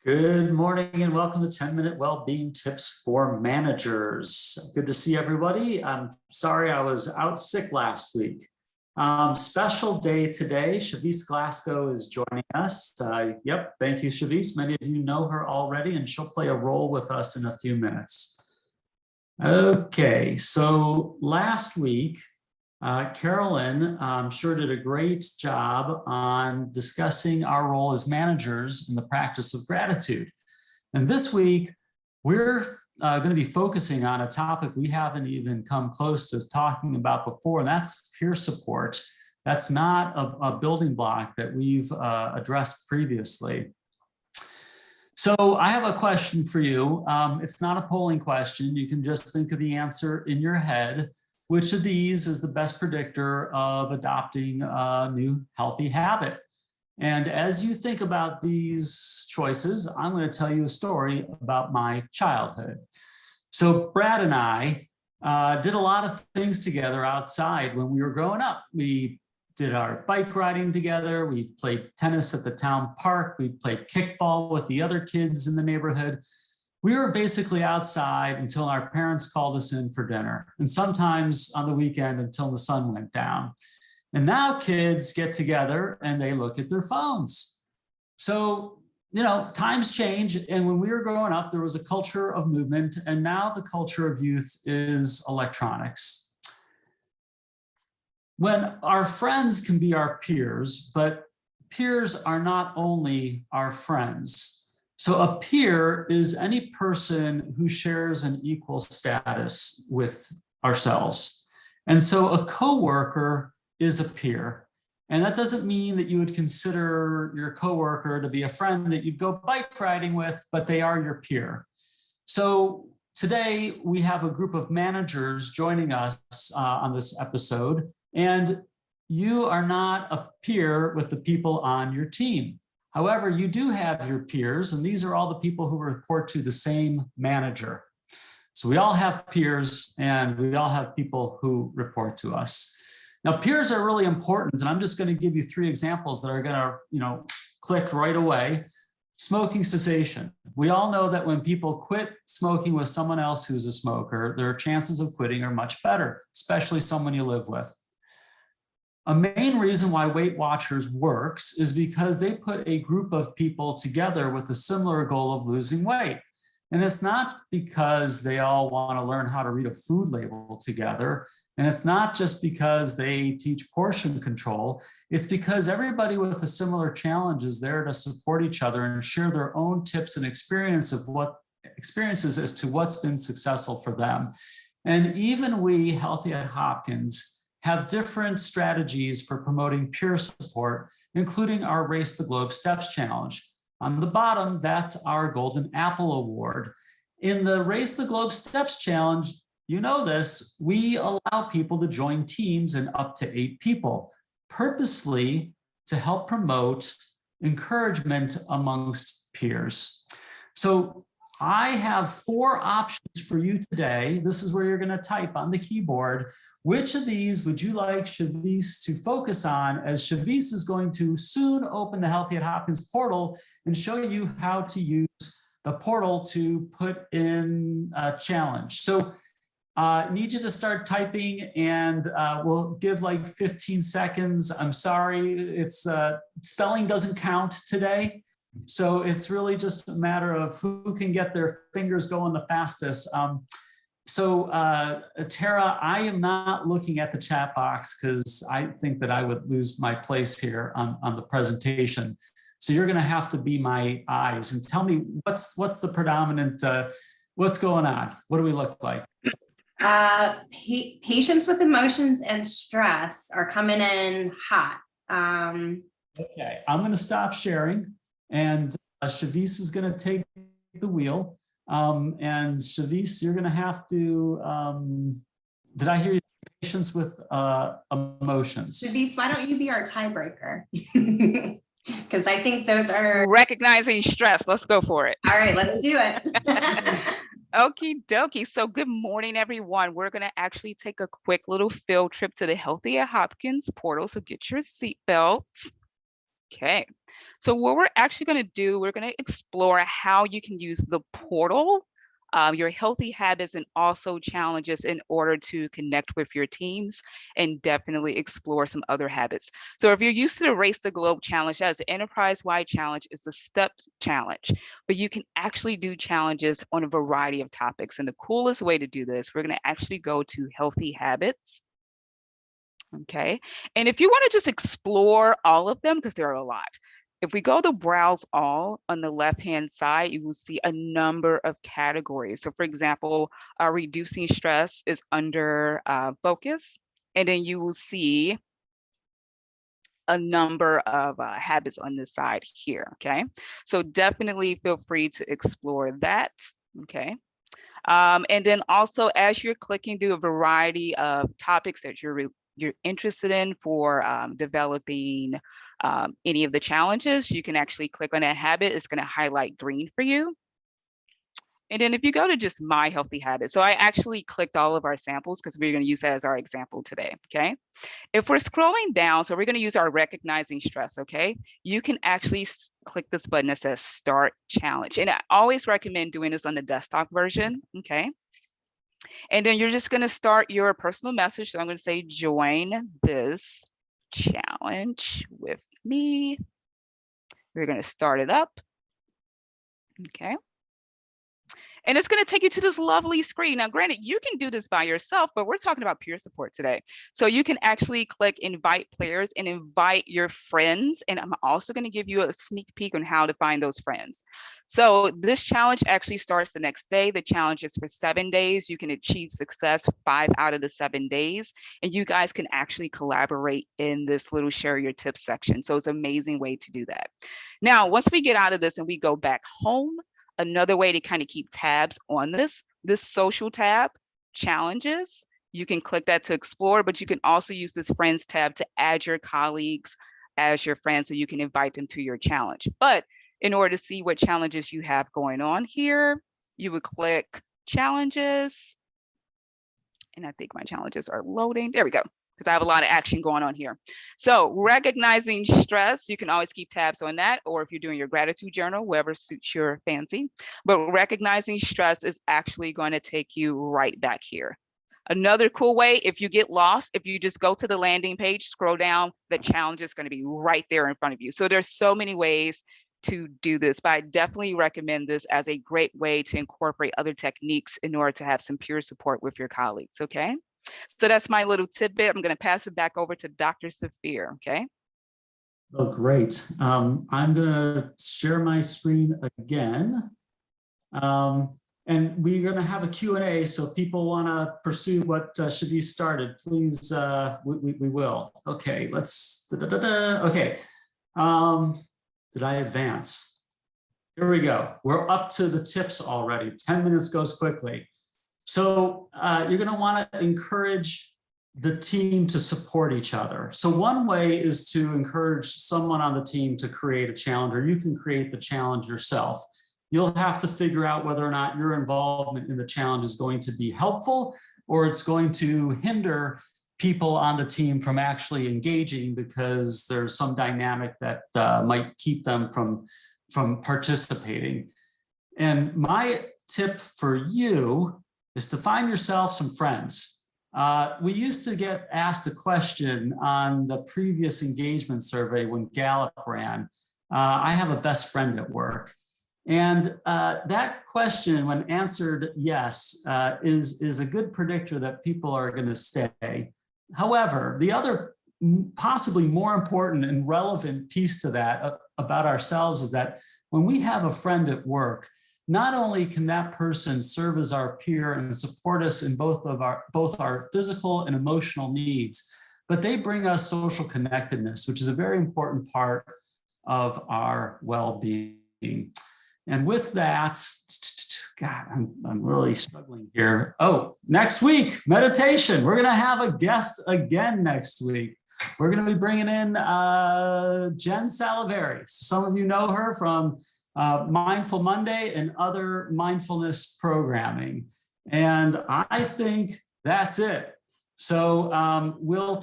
Good morning and welcome to 10-Minute Wellbeing Tips for Managers. Good to see everybody. I'm sorry I was out sick last week. Special day today. Shavis Glasgow is joining us. Yep, thank you, Shavis. Many of you know her already, and she'll play a role with us in a few minutes. Okay, so last week, Carolyn, I'm sure, did a great job on discussing our role as managers in the practice of gratitude. And this week, we're going to be focusing on a topic we haven't even come close to talking about before, and that's peer support. That's not a building block that we've addressed previously. So I have a question for you. It's not a polling question. You can just think of the answer in your head. Which of these is the best predictor of adopting a new healthy habit? And as you think about these choices, I'm going to tell you a story about my childhood. So Brad and I did a lot of things together outside when we were growing up. We did our bike riding together. We played tennis at the town park. We played kickball with the other kids in the neighborhood. We were basically outside until our parents called us in for dinner, and sometimes on the weekend until the sun went down. And now kids get together and they look at their phones. So, times change. And when we were growing up, there was a culture of movement, and now the culture of youth is electronics. When our friends can be our peers, but peers are not only our friends. So a peer is any person who shares an equal status with ourselves. And so a coworker is a peer. And that doesn't mean that you would consider your coworker to be a friend that you'd go bike riding with, but they are your peer. So today we have a group of managers joining us on this episode, and you are not a peer with the people on your team. However, you do have your peers, and these are all the people who report to the same manager. So we all have peers, and we all have people who report to us. Now, peers are really important, and I'm just going to give you 3 examples that are going to, click right away. Smoking cessation. We all know that when people quit smoking with someone else who's a smoker, their chances of quitting are much better, especially someone you live with. A main reason why Weight Watchers works is because they put a group of people together with a similar goal of losing weight. And it's not because they all want to learn how to read a food label together. And it's not just because they teach portion control. It's because everybody with a similar challenge is there to support each other and share their own tips and experiences as to what's been successful for them. And even we, Healthy at Hopkins, have different strategies for promoting peer support, including our Race the Globe Steps Challenge. On the bottom, that's our Golden Apple Award. In the Race the Globe Steps Challenge, you know this, we allow people to join teams in up to 8 people, purposely to help promote encouragement amongst peers. So I have 4 options for you today. This is where you're going to type on the keyboard. Which of these would you like Shavis to focus on, as Shavis is going to soon open the Healthy at Hopkins portal and show you how to use the portal to put in a challenge. So need you to start typing, and we'll give like 15 seconds. I'm sorry, it's spelling doesn't count today. So it's really just a matter of who can get their fingers going the fastest. So Tara, I am not looking at the chat box because I think that I would lose my place here on the presentation. So you're going to have to be my eyes and tell me what's the predominant, what's going on? What do we look like? Patients with emotions and stress are coming in hot. Okay, I'm going to stop sharing, and Shavis is going to take the wheel. And Shavis, you're going to have to, did I hear you? Patients with emotions. Shavis, why don't you be our tiebreaker? Because I think those are... Recognizing stress. Let's go for it. All right, let's do it. Okie dokie. So good morning, everyone. We're going to actually take a quick little field trip to the Healthy at Hopkins portal. So get your seatbelts. Okay. So what we're actually going to do, we're going to explore how you can use the portal, your healthy habits, and also challenges in order to connect with your teams and definitely explore some other habits. So if you're used to the Race the Globe challenge, that's an enterprise-wide challenge. It's a steps challenge, but you can actually do challenges on a variety of topics. And the coolest way to do this, we're going to actually go to healthy habits. Okay. And if you want to just explore all of them, because there are a lot, if we go to browse all on the left-hand side, you will see a number of categories. So for example, reducing stress is under focus, and then you will see a number of habits on this side here, okay? So definitely feel free to explore that, okay? And then also as you're clicking through a variety of topics that you're interested in for developing any of the challenges, you can actually click on that habit. It's going to highlight green for you. And then if you go to just my healthy habits, so I actually clicked all of our samples because we're going to use that as our example today, okay? If we're scrolling down, so we're going to use our recognizing stress, okay? You can actually click this button that says start challenge. And I always recommend doing this on the desktop version, okay? And then you're just going to start your personal message. So I'm going to say, join this challenge with me. We're going to start it up. Okay. And it's going to take you to this lovely screen. Now, granted, you can do this by yourself, but we're talking about peer support today. So you can actually click invite players and invite your friends. And I'm also going to give you a sneak peek on how to find those friends. So this challenge actually starts the next day. The challenge is for 7 days. You can achieve success 5 out of the 7 days. And you guys can actually collaborate in this little share your tips section. So it's an amazing way to do that. Now, once we get out of this and we go back home, another way to kind of keep tabs on this social tab, challenges, you can click that to explore, but you can also use this friends tab to add your colleagues as your friends so you can invite them to your challenge. But in order to see what challenges you have going on here, you would click challenges. And I think my challenges are loading. There we go. Because I have a lot of action going on here. So recognizing stress, you can always keep tabs on that, or if you're doing your gratitude journal, whatever suits your fancy. But recognizing stress is actually going to take you right back here. Another cool way, if you get lost, if you just go to the landing page, scroll down, the challenge is going to be right there in front of you. So there's so many ways to do this, but I definitely recommend this as a great way to incorporate other techniques in order to have some peer support with your colleagues, okay? So that's my little tidbit. I'm going to pass it back over to Dr. Safir, okay? Oh, great. I'm going to share my screen again. And we're going to have a Q&A, so if people want to pursue what should be started, please, we will. Okay, let's, okay. Did I advance? Here we go. We're up to the tips already. 10 minutes goes quickly. So you're going to want to encourage the team to support each other. So one way is to encourage someone on the team to create a challenge, or you can create the challenge yourself. You'll have to figure out whether or not your involvement in the challenge is going to be helpful or it's going to hinder people on the team from actually engaging because there's some dynamic that might keep them from participating. And my tip for you is to find yourself some friends. We used to get asked a question on the previous engagement survey when Gallup ran. I have a best friend at work. And that question, when answered yes, is a good predictor that people are going to stay. However, the other possibly more important and relevant piece to that about ourselves is that when we have a friend at work, not only can that person serve as our peer and support us in both our physical and emotional needs, but they bring us social connectedness, which is a very important part of our well-being. And with that, God, I'm really struggling here. Oh, next week, meditation. We're going to have a guest again next week. We're going to be bringing in Jen Saliveri. Some of you know her from Mindful Monday and other mindfulness programming. And I think that's it. So we'll